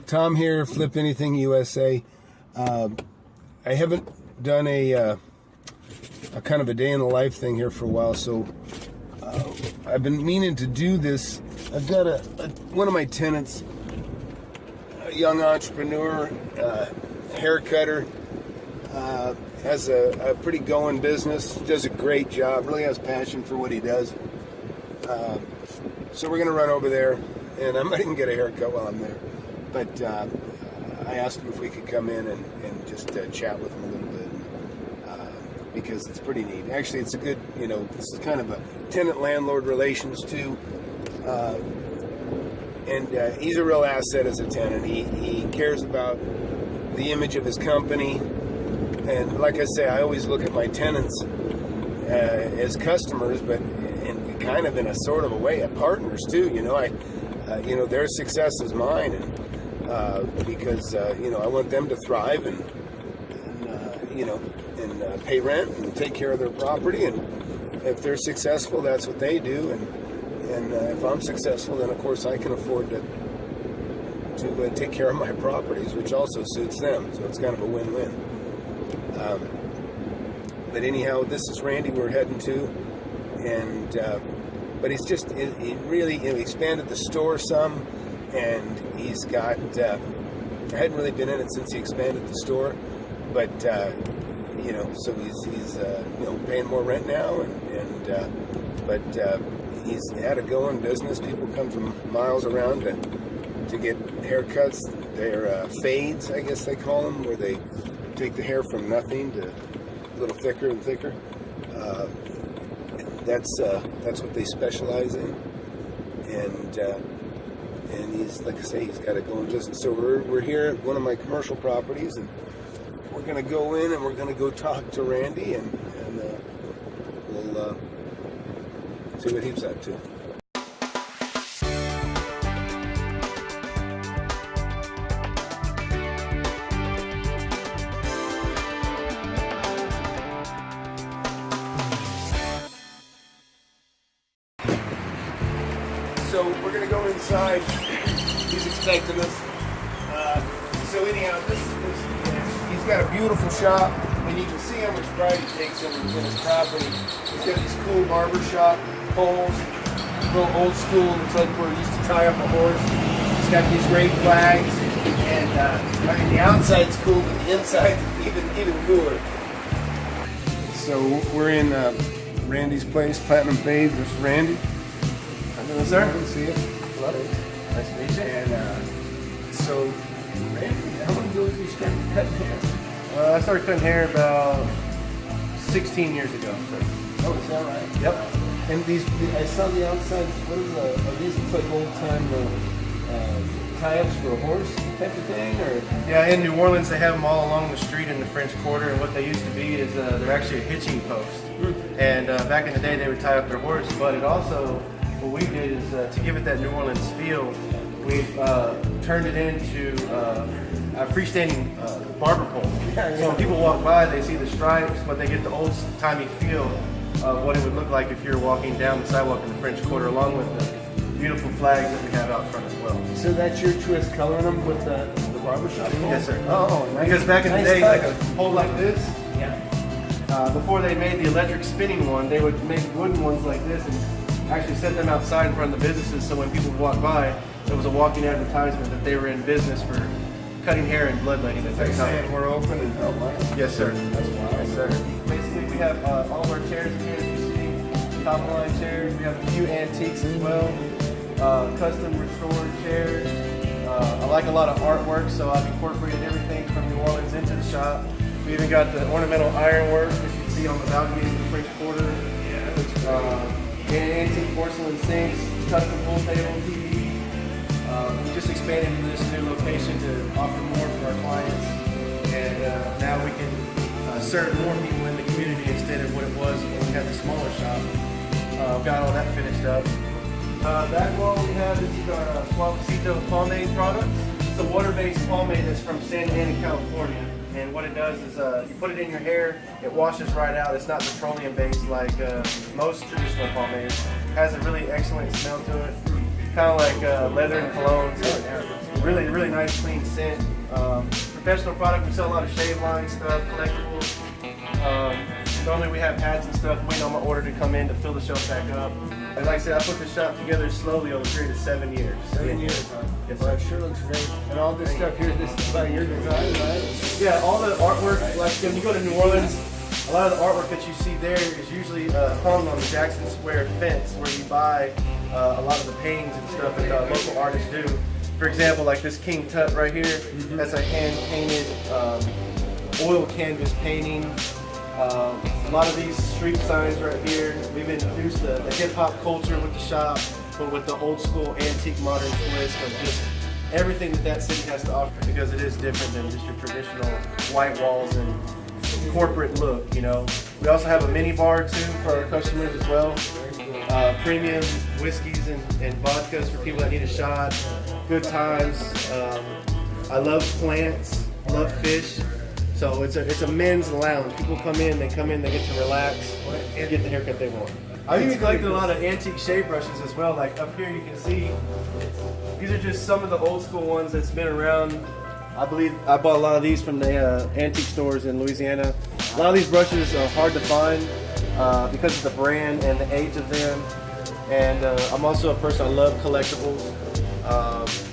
Tom here, Flip Anything USA. I haven't done a kind of a day in the life thing here for a while, so I've been meaning to do this. I've got one of my tenants, a young entrepreneur, hair cutter, has a pretty going business, does a great job, really has passion for what he does. So we're going to run over there, and I might even get a haircut while I'm there. But I asked him if we could come in and just chat with him a little bit, because it's pretty neat. Actually, it's a good, this is kind of a tenant-landlord relations too. And he's a real asset as a tenant. He cares about the image of his company. And like I say, I always look at my tenants as customers, but kind of in a sort of a way, partners too. Their success is mine, and because I want them to thrive and pay rent and take care of their property. And if they're successful, that's what they do. And if I'm successful, then of course I can afford to take care of my properties, which also suits them. So it's kind of a win-win. But anyhow, this is Randy we're heading to, and but he's just he really expanded the store some, and he's got I hadn't really been in it since he expanded the store, but so he's paying more rent now, but he's had a going business. People come from miles around to get haircuts. They're fades, I guess they call them, where they take the hair from nothing to a little thicker and thicker. That's what they specialize in, and he's, like I say, he's got a going business. So we're here at one of my commercial properties, and we're going to go in and we're going to go talk to Randy, and we'll see what he's up to. So we're going to go inside. He's expecting us. So anyhow, he's got a beautiful shop, and you can see how much pride he takes in his property. He's got these cool barbershop poles, real old school. It's like where he used to tie up a horse. He's got these great flags, and the outside's cool, but the inside's even cooler. So we're in Randy's place, Platinum Fades. This is Randy. Hello, sir. Good to see you. Hello. Nice to meet you. And so, Randy, how long ago did you start cutting hair? I started cutting hair about 16 years ago. So. Oh, is that right? Yep. And I saw the outsides. What is are these like old time tie-ups for a horse type of thing, or? Yeah, in New Orleans they have them all along the street in the French Quarter, and what they used to be is they're actually a hitching post. And back in the day they would tie up their horse, but it also, what we did is to give it that New Orleans feel, we've turned it into a freestanding barber pole. So when people walk by, they see the stripes, but they get the old-timey feel of what it would look like if you're walking down the sidewalk in the French Quarter, along with the beautiful flags that we have out front as well. So that's your twist, coloring them with the barbershop pole? Yes, sir. Oh, nice. Because back in the day, touch. like a pole like this, before they made the electric spinning one, they would make wooden ones like this and actually set them outside in front of the businesses, so when people would walk by, it was a walking advertisement that they were in business for cutting hair and bloodletting at that time. We're open and Yes, sir. That's wild. Yes, sir. Basically, we have all of our chairs here, as you see, top of line chairs. We have a few antiques as well, custom restored chairs. I like a lot of artwork, so I've incorporated everything from New Orleans into the shop. We even got the ornamental ironwork that you can see on the balconies in the French Quarter. Antique porcelain sinks, custom pool table, TV. We just expanded into this new location to offer more for our clients, and now we can serve more people in the community instead of what it was when we had the smaller shop. Got all that finished up. That wall we have, this is our Suavecito pomade product. It's a water-based pomade that's from San Diego, California. And what it does is you put it in your hair, it washes right out. It's not petroleum based like most traditional pomades. It has a really excellent smell to it. Kind of like leather and cologne. Really nice, clean scent. Professional product. We sell a lot of shave line stuff, collectibles. Normally we have hats and stuff waiting on my order to come in to fill the shelf back up. And like I said, I put this shop together slowly over a period of 7 years. 7 years, huh? Yes, Well, sir. it sure looks great. And all this stuff here, this is by your design, right? Yeah, all the artwork, like when you go to New Orleans, a lot of the artwork that you see there is usually hung on the Jackson Square fence where you buy a lot of the paintings and stuff that local artists do. For example, like this King Tut right here, that's a hand-painted oil canvas painting. A lot of these street signs right here, we've introduced the hip-hop culture with the shop, but with the old school antique modern twist of just everything that city has to offer, because it is different than just your traditional white walls and corporate look, you know. We also have a mini bar too for our customers as well. Premium whiskeys and vodkas for people that need a shot. Good times. I love plants, love fish. So it's a men's lounge. People come in, they get to relax and get the haircut they want. I've even collected a lot of antique shave brushes as well. Like up here you can see, these are just some of the old school ones that's been around. I believe I bought a lot of these from the antique stores in Louisiana. A lot of these brushes are hard to find because of the brand and the age of them. And I'm also a person, I love collectibles.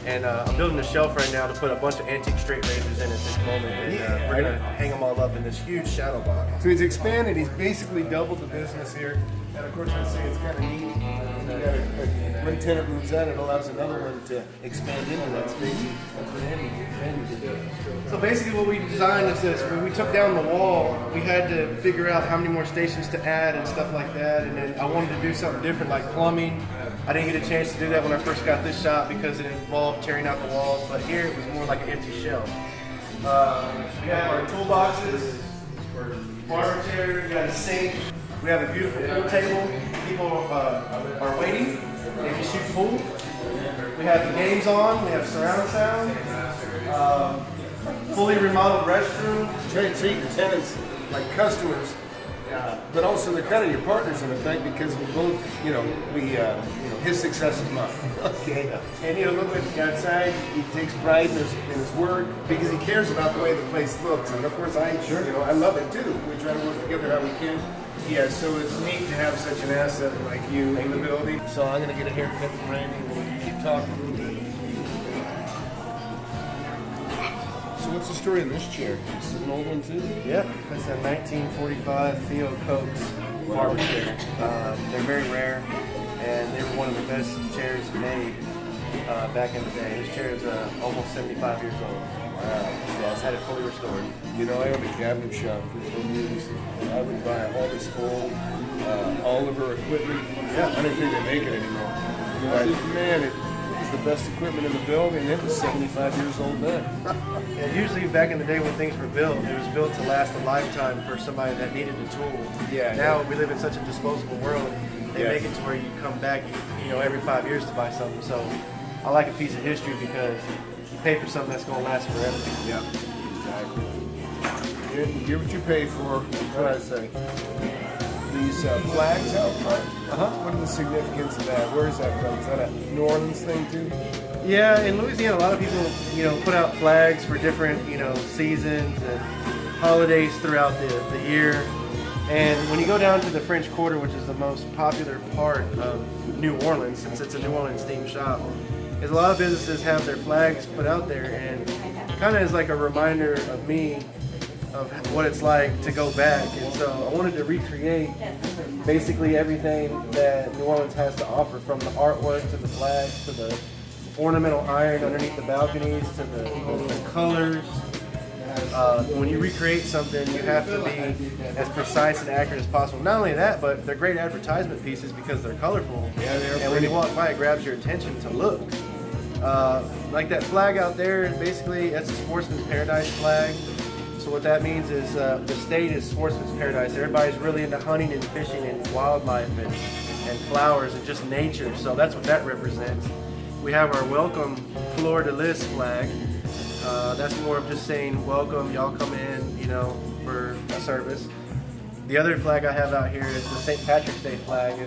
I'm building a shelf right now to put a bunch of antique straight razors in at this moment. And we're going to hang them all up in this huge shadow box. So he's expanded. He's basically doubled the business here. And of course, I say it's kind of neat. When tenant moves out, it allows another one to expand into that space. That's what Andy did. So basically what we designed is this. When we took down the wall, we had to figure out how many more stations to add and stuff like that. And then I wanted to do something different like plumbing. I didn't get a chance to do that when I first got this shop because it involved tearing out the walls. But here it was more like an empty shell. We have our toolboxes, barber chair, we got a sink. We have a beautiful pool table. People are waiting. They can shoot pool. We have the games on. We have surround sound. Fully remodeled restroom. Try to treat your tenants like customers, but also they're kind of your partners in effect because we both, his success is mine. Okay. And look at the outside. He takes pride in his work because he cares about the way the place looks. And of course, I love it too. We try to work together how we can. Yeah, so it's neat to have such an asset like you in the building. So I'm gonna get a haircut from Randy. We'll keep talking. So what's the story of this chair? This is an old one too? Yep, it's a 1945 Theo Coates barber chair. They're very rare, and they were one of the best chairs made back in the day. This chair is almost 75 years old. Wow. Yeah, it's had it fully restored. You know, I owned a cabinet shop for 4 years. I would buy all this old Oliver equipment. Yeah, I don't think they make it anymore. But man, it was the best equipment in the building. It was 75 years old then. Yeah, usually back in the day when things were built, it was built to last a lifetime for somebody that needed the tool. Yeah. Now we live in such a disposable world. They make it to where you come back, every 5 years to buy something. So I like a piece of history because you pay for something that's going to last forever. Yeah, exactly. You get what you pay for. That's what I say. These flags out front. What is the significance of that? Where is that from? Is that a New Orleans thing too? Yeah, in Louisiana, a lot of people, put out flags for different, seasons and holidays throughout the year. And when you go down to the French Quarter, which is the most popular part of New Orleans, since it's a New Orleans themed shop, is a lot of businesses have their flags put out there, and it kind of is like a reminder of me of what it's like to go back. And so I wanted to recreate basically everything that New Orleans has to offer, from the artwork to the flags to the ornamental iron underneath the balconies to the colors. When you recreate something, you have to be as precise and accurate as possible. Not only that, but they're great advertisement pieces because they're colorful. Yeah, they're and when you walk by, it grabs your attention to look. Like that flag out there, basically, that's a Sportsman's Paradise flag. So what that means is the state is Sportsman's Paradise. Everybody's really into hunting and fishing and wildlife and flowers and just nature. So that's what that represents. We have our welcome fleur-de-lis flag. That's more of just saying welcome, y'all come in, for a service. The other flag I have out here is the St. Patrick's Day flag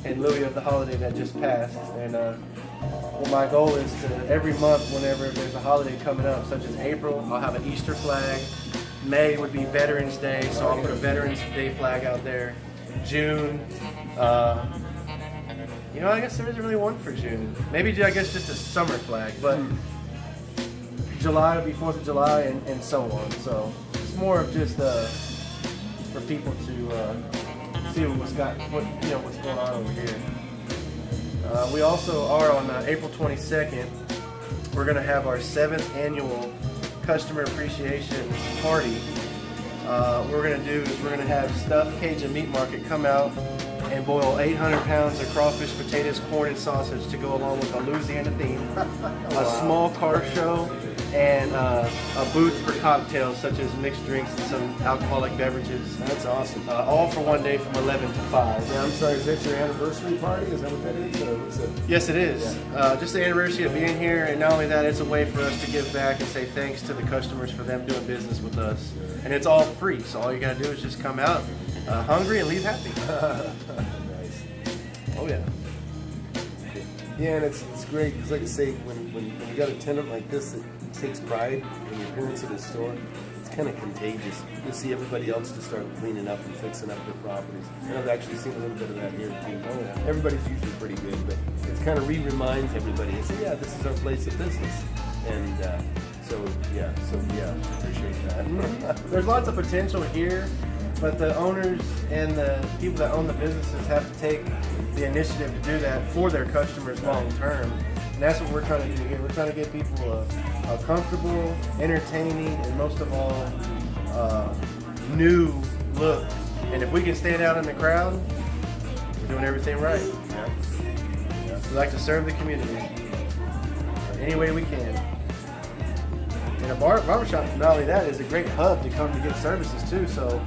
in lieu of the holiday that just passed. And well, my goal is to every month, whenever there's a holiday coming up, such as April, I'll have an Easter flag. May would be Veterans Day, so I'll put a Veterans Day flag out there. June, you know, I guess there isn't really one for June. Maybe, I guess, just a summer flag, but July would be 4th of July and so on. So it's more of just for people to see what's going on over here. We also are on April 22nd. We're going to have our 7th annual Customer Appreciation Party. What we're going to do is we're going to have Stuffed Cajun Meat Market come out and boil 800 pounds of crawfish, potatoes, corn, and sausage to go along with a Louisiana theme, a small car show, and a booth for cocktails such as mixed drinks and some alcoholic beverages. That's awesome. All for one day from 11 to 5. Yeah, I'm sorry, is that your anniversary party? Is that what that is? Or is it? Yes, it is. Yeah. Just the anniversary of being here, and not only that, it's a way for us to give back and say thanks to the customers for them doing business with us. And it's all free, so all you gotta do is just come out hungry and leave happy. Nice. Oh yeah. Yeah, and it's great because, like I say, when you got a tenant like this that takes pride in the appearance of the store, it's kind of contagious. You see everybody else to start cleaning up and fixing up their properties. And I've actually seen a little bit of that here too. Oh, yeah. Everybody's usually pretty good, but it kind of reminds everybody. It's yeah, this is our place of business, and so appreciate that. There's lots of potential here, but the owners and the people that own the businesses have to take the initiative to do that for their customers long term. And that's what we're trying to do here. We're trying to get people a comfortable, entertaining, and most of all, new look. And if we can stand out in the crowd, we're doing everything right. Yeah. We like to serve the community any way we can. And a barbershop, not only that, is a great hub to come to get services too. So,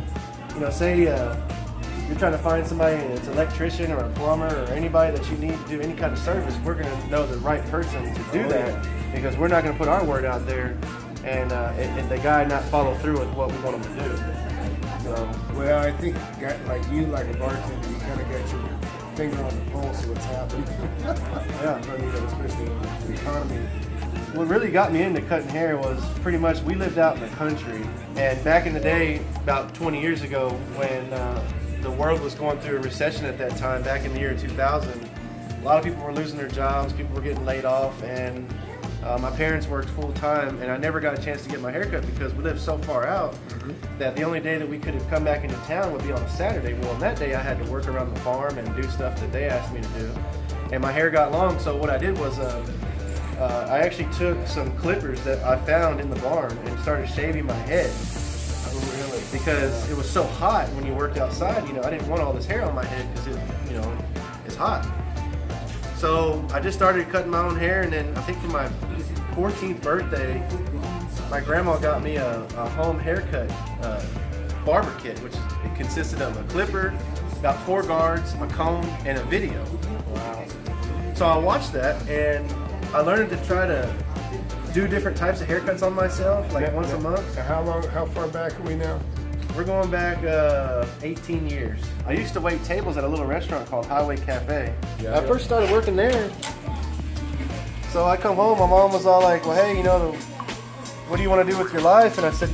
you know, say you're trying to find somebody that's an electrician or a plumber or anybody that you need to do any kind of service, we're going to know the right person to do that, because we're not going to put our word out there and the guy not follow through with what we want him to do. So, well, I think like a bartender, you kind of got your finger on the pulse of what's happening. yeah. I mean, especially with the economy. What really got me into cutting hair was pretty much we lived out in the country, and back in the day, about 20 years ago, when the world was going through a recession at that time, back in the year 2000, a lot of people were losing their jobs, people were getting laid off, and my parents worked full time, and I never got a chance to get my hair cut because we lived so far out that the only day that we could have come back into town would be on a Saturday. Well, on that day I had to work around the farm and do stuff that they asked me to do, and my hair got long, so what I did was I actually took some clippers that I found in the barn and started shaving my head. Really? Because it was so hot when you worked outside, you know, I didn't want all this hair on my head because it, you know, it's hot. So I just started cutting my own hair, and then I think for my 14th birthday, my grandma got me a home haircut barber kit, which it consisted of a clipper, about 4 guards, a comb, and a video. Wow. So I watched that, and I learned to try to do different types of haircuts on myself, like once a month. How far back are we now? We're going back 18 years. I used to wait tables at a little restaurant called Highway Cafe. Yeah, I first started working there. So I come home, my mom was all like, well, hey, you know, what do you want to do with your life? And I said,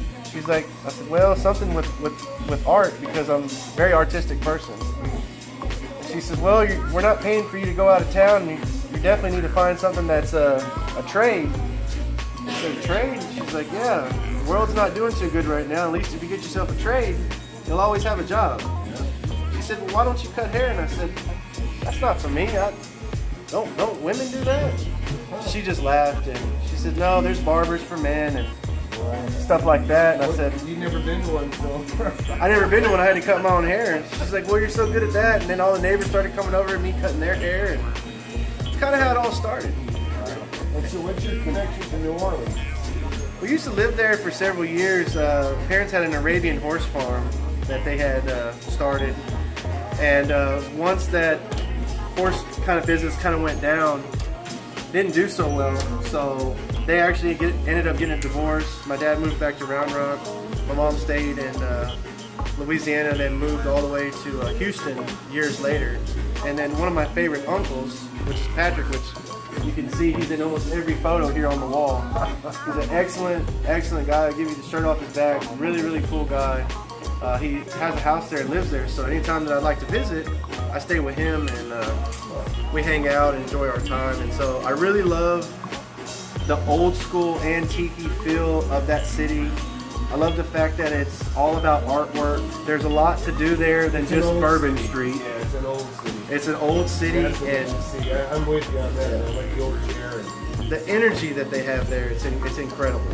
well, something with art, because I'm a very artistic person. And she said, well, we're not paying for you to go out of town. You definitely need to find something that's a trade. I said, trade? She's like, yeah, the world's not doing too good right now. At least if you get yourself a trade, you'll always have a job. She said, well, why don't you cut hair? And I said, that's not for me. Don't women do that? She just laughed, and she said, no, there's barbers for men and stuff like that. And I said, you've never been to one, so. I never been to one. I had to cut my own hair. And she's like, well, you're so good at that. And then all the neighbors started coming over and me cutting their hair. And it's kind of how it all started. And so what's your connection to New Orleans? We used to live there for several years. Parents had an Arabian horse farm that they had started. And once that horse kind of business kind of went down, didn't do so well. So they actually ended up getting a divorce. My dad moved back to Round Rock. My mom stayed in Louisiana and then moved all the way to Houston years later. And then one of my favorite uncles, which is Patrick, which You can see he's in almost every photo here on the wall. He's an excellent guy. I'll give you the shirt off his back. Really cool guy. He has a house there and lives there, so anytime that I'd like to visit, I stay with him and we hang out and enjoy our time. And so I really love the old school antique feel of that city. I love the fact that it's all about artwork. There's a lot to do there than just Bourbon Street. Yeah, it's an old city. It's an old city, and I'm with you on that. I like the older chair. the energy that they have there, it's incredible.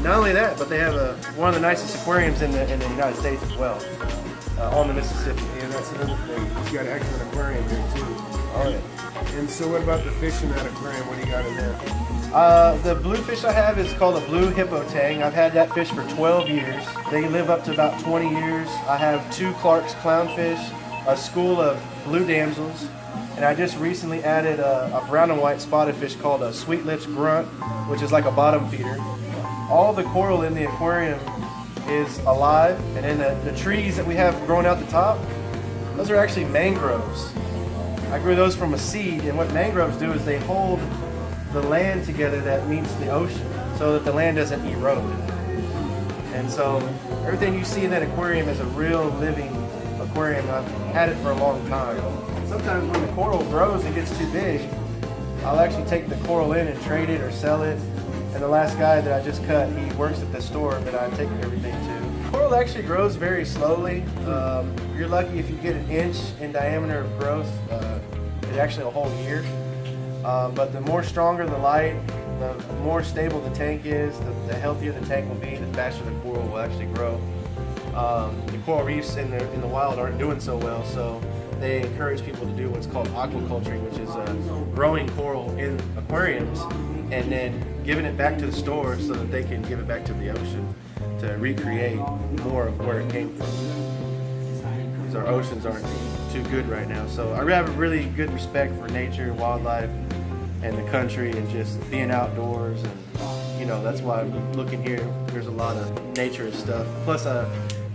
Not only that, but they have one of the nicest aquariums in the United States as well, on the Mississippi. And that's another thing. He's got an excellent aquarium here too. Oh yeah. And so what about the fish in that aquarium? What do you got in there? The blue fish I have is called a blue Hippo Tang. I've had that fish for 12 years. They live up to about 20 years. I have 2 Clark's clownfish, a school of blue damsels, and I just recently added a brown and white spotted fish called a Sweet Lips Grunt, which is like a bottom feeder. All the coral in the aquarium is alive, and then the trees that we have growing out the top, those are actually mangroves. I grew those from a seed, and what mangroves do is they hold the land together that meets the ocean so that the land doesn't erode. And so everything you see in that aquarium is a real living aquarium. I've had it for a long time. Sometimes when the coral grows and gets too big, I'll actually take the coral in and trade it or sell it. And the last guy that I just cut, he works at the store that I'm taking everything to. Coral actually grows very slowly. You're lucky if you get an inch in diameter of growth. It's actually a whole year. But the more stronger the light, the more stable the tank is, the healthier the tank will be, the faster the coral will actually grow. The coral reefs in the wild aren't doing so well, so they encourage people to do what's called aquaculture, which is growing coral in aquariums and then giving it back to the store so that they can give it back to the ocean to recreate more of where it came from. Because our oceans aren't too good right now. So I have a really good respect for nature and wildlife and the country and just being outdoors, and that's why I'm looking here. There's a lot of nature and stuff. Plus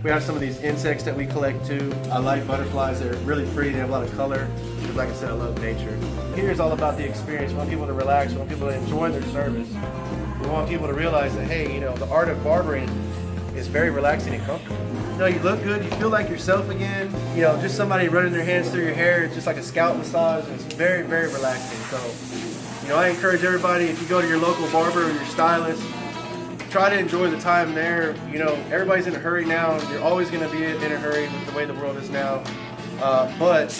we have some of these insects that we collect too. I like butterflies. They're really pretty. They have a lot of color. Because like I said, I love nature. Here is all about the experience. We want people to relax. We want people to enjoy their service. We want people to realize that, hey, the art of barbering is very relaxing and comfortable. You look good. You feel like yourself again. Just somebody running their hands through your hair. It's just like a scalp massage. And it's very, very relaxing. So, I encourage everybody, if you go to your local barber or your stylist, try to enjoy the time there. Everybody's in a hurry now. You're always going to be in a hurry with the way the world is now. But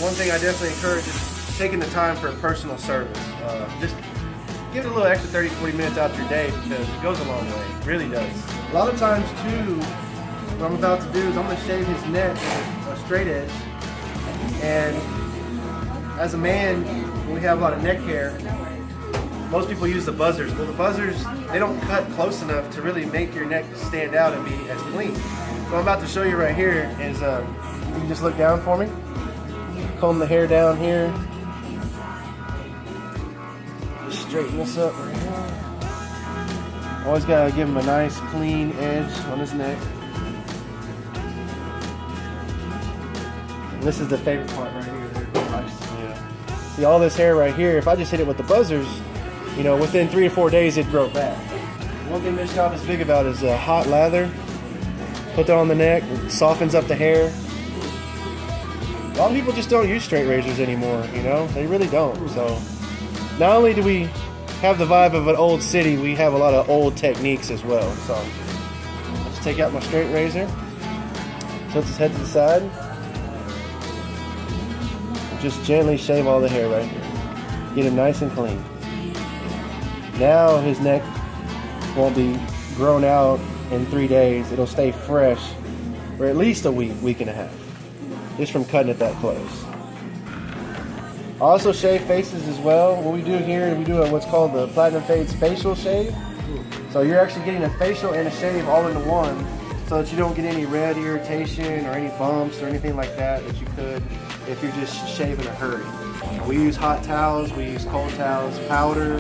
one thing I definitely encourage is taking the time for personal service. Just give it a little extra 30, 40 minutes out your day because it goes a long way. It really does. A lot of times, too, what I'm about to do is I'm going to shave his neck with a straight edge. And as a man, when we have a lot of neck hair, most people use the buzzers. Well, the buzzers, they don't cut close enough to really make your neck stand out and be as clean. So what I'm about to show you right here is, you can just look down for me. Comb the hair down here. Just straighten this up right here. Always gotta give him a nice clean edge on his neck. And this is the favorite part right here. See all this hair right here, if I just hit it with the buzzers, within 3 or 4 days it'd grow back. One thing this job is big about is hot lather. Put that on the neck, it softens up the hair. A lot of people just don't use straight razors anymore, they really don't. So not only do we have the vibe of an old city, we have a lot of old techniques as well. So I'll just take out my straight razor, tilt his head to the side. Just gently shave all the hair right here. Get him nice and clean. Now his neck won't be grown out in 3 days. It'll stay fresh for at least a week and a half. Just from cutting it that close. I also shave faces as well. What we do here is we do what's called the Platinum Fades facial shave. So you're actually getting a facial and a shave all into one so that you don't get any red irritation or any bumps or anything like that you could if you're just shaving a hurry. We use hot towels, we use cold towels, powder,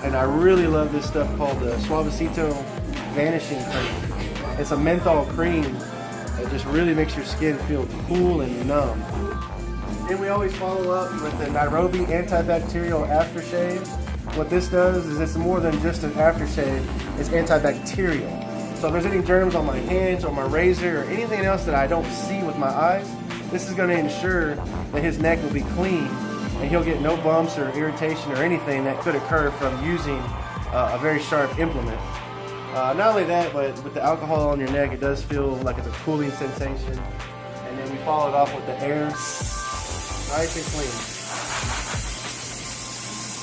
and I really love this stuff called the Suavecito Vanishing cream. It's a menthol cream that just really makes your skin feel cool and numb. Then we always follow up with the Nairobi antibacterial aftershave. What this does is it's more than just an aftershave, it's antibacterial. So if there's any germs on my hands or my razor or anything else that I don't see with my eyes, this is going to ensure that his neck will be clean and he'll get no bumps or irritation or anything that could occur from using a very sharp implement. Not only that, but with the alcohol on your neck, it does feel like it's a cooling sensation. And then we follow it off with the air, nice and clean.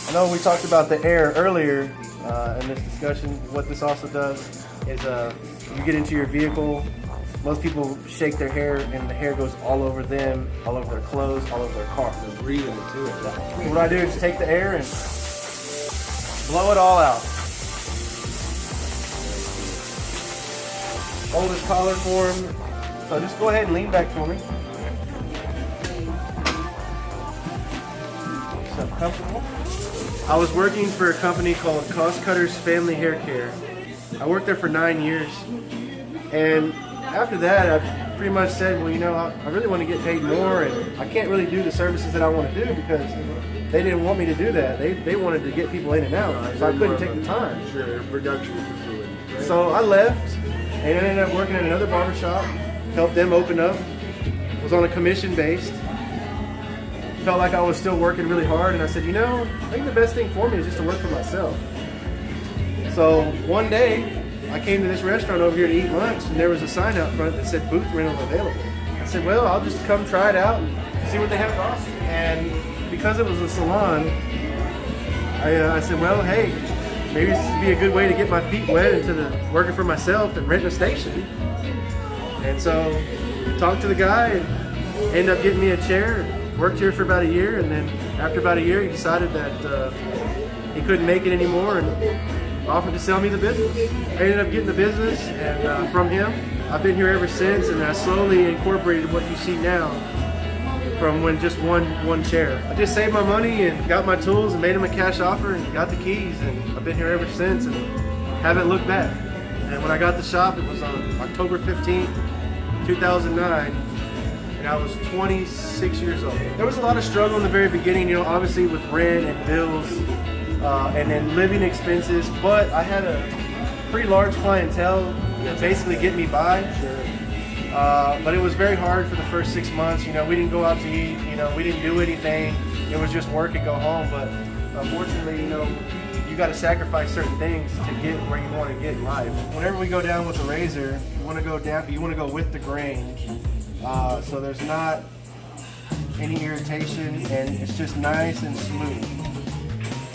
I know we talked about the air earlier in this discussion. What this also does is you get into your vehicle, most people shake their hair and the hair goes all over them, all over their clothes, all over their car. They're breathing it too. So what I do is take the air and blow it all out. Hold his collar for him. So just go ahead and lean back for me. So comfortable. I was working for a company called Cost Cutters Family Hair Care. I worked there for 9 years. And after that, I pretty much said, well, you know, I really want to get paid more, and I can't really do the services that I want to do because they didn't want me to do that. They wanted to get people in and out, so I couldn't take the time. Sure, production facility. Right? So I left and ended up working at another barbershop, helped them open up, was on a commission based. Felt like I was still working really hard, and I said, you know, I think the best thing for me is just to work for myself. So one day, I came to this restaurant over here to eat lunch, and there was a sign out front that said booth rental available. I said, well, I'll just come try it out and see what they have to offer. And because it was a salon, I said, well, hey, maybe this would be a good way to get my feet wet into the working for myself and renting a station. And so I talked to the guy and ended up getting me a chair. Worked here for about a year, and then after about a year, he decided that he couldn't make it anymore and offered to sell me the business. I ended up getting the business, and from him, I've been here ever since, and I slowly incorporated what you see now from when just one chair. I just saved my money and got my tools and made him a cash offer and got the keys, and I've been here ever since and haven't looked back. And when I got the shop, it was on October 15th, 2009. And I was 26 years old. There was a lot of struggle in the very beginning, you know, obviously with rent and bills and then living expenses, but I had a pretty large clientele that basically get me by. But it was very hard for the first 6 months. You know, we didn't go out to eat, you know, we didn't do anything. It was just work and go home. But unfortunately, you know, you got to sacrifice certain things to get where you want to get in life. Whenever we go down with the razor, you want to go down, you want to go with the grain. So there's not any irritation, and it's just nice and smooth.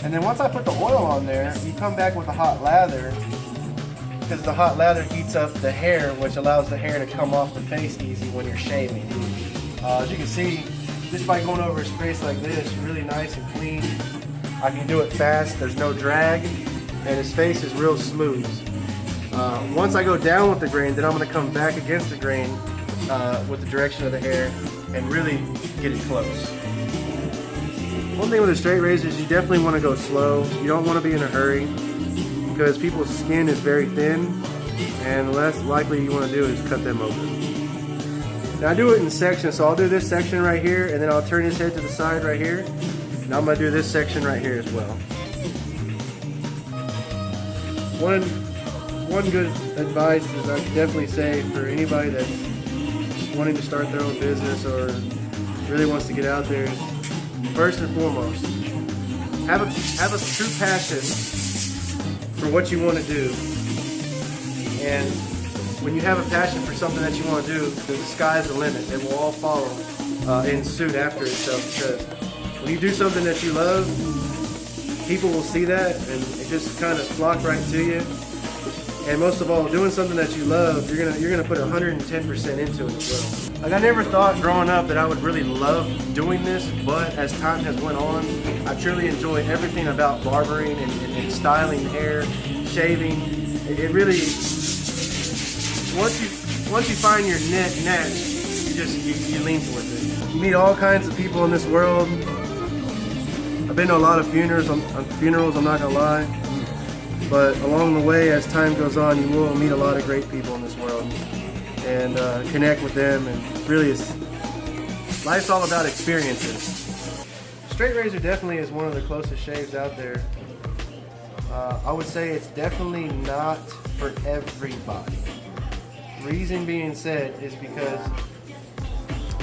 And then once I put the oil on there, you come back with a hot lather, because the hot lather heats up the hair, which allows the hair to come off the face easy when you're shaving. As you can see, just by going over his face like this, really nice and clean. I can do it fast, there's no drag, and his face is real smooth. Once I go down with the grain, then I'm going to come back against the grain with the direction of the hair and really get it close. One thing with a straight razor is you definitely want to go slow. You don't want to be in a hurry because people's skin is very thin, and the less likely you want to do is cut them open. Now I do it in sections, so I'll do this section right here, and then I'll turn his head to the side right here, and I'm going to do this section right here as well. One good advice is I can definitely say for anybody that's wanting to start their own business or really wants to get out there, first and foremost, have a true passion for what you want to do. And when you have a passion for something that you want to do, the sky's the limit. It will all follow in suit after itself, because when you do something that you love, people will see that and it just kind of flock right to you. And most of all, doing something that you love, you're gonna put 110% into it as well. Like, I never thought growing up that I would really love doing this, but as time has went on, I truly enjoy everything about barbering and styling hair, shaving. It really, once you find your niche, you lean towards it. You meet all kinds of people in this world. I've been to a lot of funerals, I'm not gonna lie. But along the way, as time goes on, you will meet a lot of great people in this world and connect with them, and really life's all about experiences. Straight razor definitely is one of the closest shaves out there. I would say it's definitely not for everybody. Reason being said is because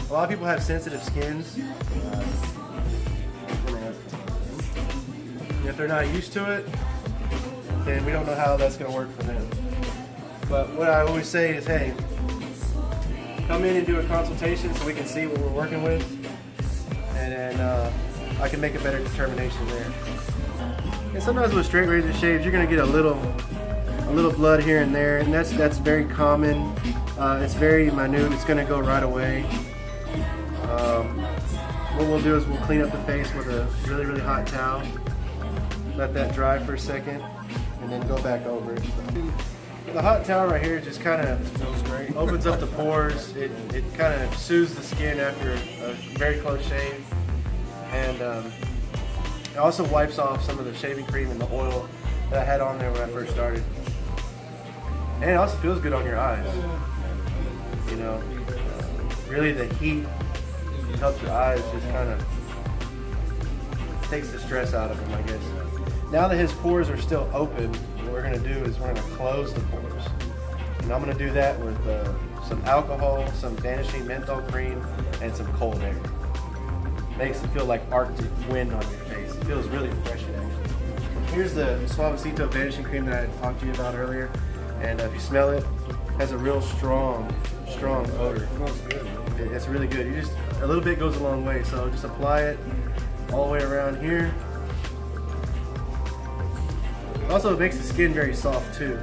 a lot of people have sensitive skins. If they're not used to it, then we don't know how that's going to work for them. But what I always say is, hey, come in and do a consultation so we can see what we're working with, and then I can make a better determination there. And sometimes with straight razor shaves, you're going to get a little blood here and there, and that's very common. It's very minute. It's going to go right away. What we'll do is we'll clean up the face with a really hot towel. Let that dry for a second, and then go back over it. The hot towel right here just kind of feels great. Opens up the pores. It kind of soothes the skin after a very close shave, and it also wipes off some of the shaving cream and the oil that I had on there when I first started. And it also feels good on your eyes. You know, really the heat helps your eyes just kind of takes the stress out of them, I guess. Now that his pores are still open, what we're going to do is we're going to close the pores. And I'm going to do that with some alcohol, some Vanishing menthol cream, and some cold air. Makes it feel like Arctic wind on your face. It feels really refreshing, actually. Here's the Suavecito Vanishing cream that I talked to you about earlier. And if you smell it, it has a real strong odor. It's really good. You just, a little bit goes a long way. So just apply it all the way around here. Also, it makes the skin very soft too.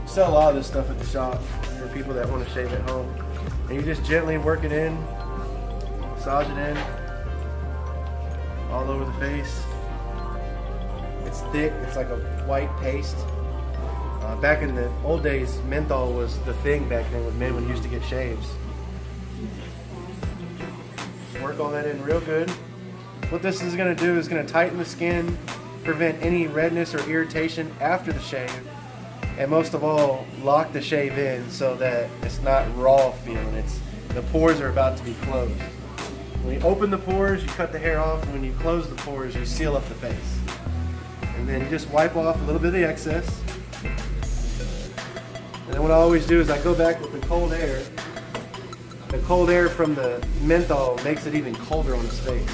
We sell a lot of this stuff at the shop for people that want to shave at home. And you just gently work it in, massage it in, all over the face. It's thick, it's like a white paste. Back in the old days, menthol was the thing back then with men when used to get shaves. Work all that in real good. What this is going to do is going to tighten the skin, prevent any redness or irritation after the shave, and most of all, lock the shave in so that it's not raw feeling. The pores are about to be closed. When you open the pores, you cut the hair off, and when you close the pores, you seal up the face. And then you just wipe off a little bit of the excess. And then what I always do is I go back with the cold air. The cold air from the menthol makes it even colder on his face.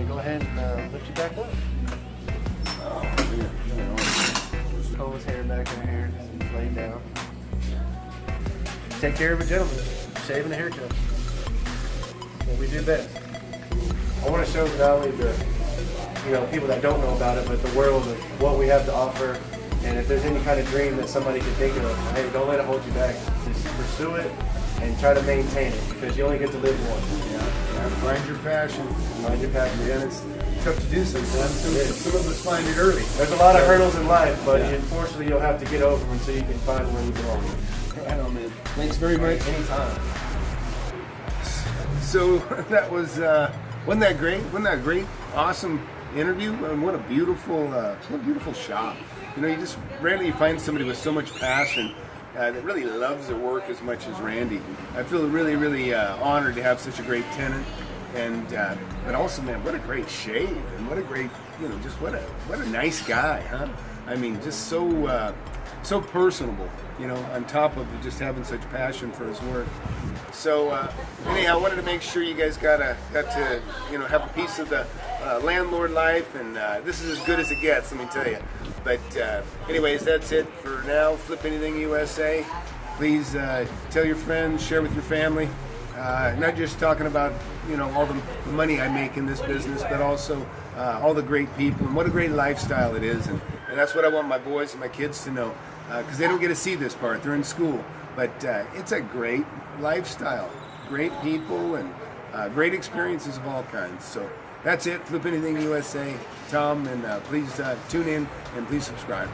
Go ahead and lift you back up. Pull his hair back in here, just lay down. Take care of a gentleman, shaving a haircut. What we do best. I want to show not only the people that don't know about it, but the world of what we have to offer. And if there's any kind of dream that somebody can think of, hey, don't let it hold you back. Just pursue it and try to maintain it, because you only get to live once. Yeah, find your passion. Find your passion. Yeah, and it's tough to do sometimes. Some of us find it early. There's a lot of hurdles in life, but unfortunately you'll have to get over them until you can find where you belong. Right on, man. Thanks very much. Anytime. So that was, wasn't that great? Wasn't that great? Awesome interview, and what a beautiful shop. You know, you just rarely find somebody with so much passion that really loves their work as much as Randy. I feel really honored to have such a great tenant, and but also, man, what a great shave, and what a great, just what a nice guy, huh? I mean, just so personable, on top of just having such passion for his work. So anyhow, I wanted to make sure you guys got to have a piece of the landlord life, and this is as good as it gets, let me tell you. But anyways, that's it for now. Flip Anything USA. Please tell your friends, share with your family. Not just talking about all the money I make in this business, but also all the great people and what a great lifestyle it is. And that's what I want my boys and my kids to know, because they don't get to see this part. They're in school, but it's a great lifestyle, great people, and great experiences of all kinds. So that's it. Flip Anything USA. Tom, and please tune in and please subscribe.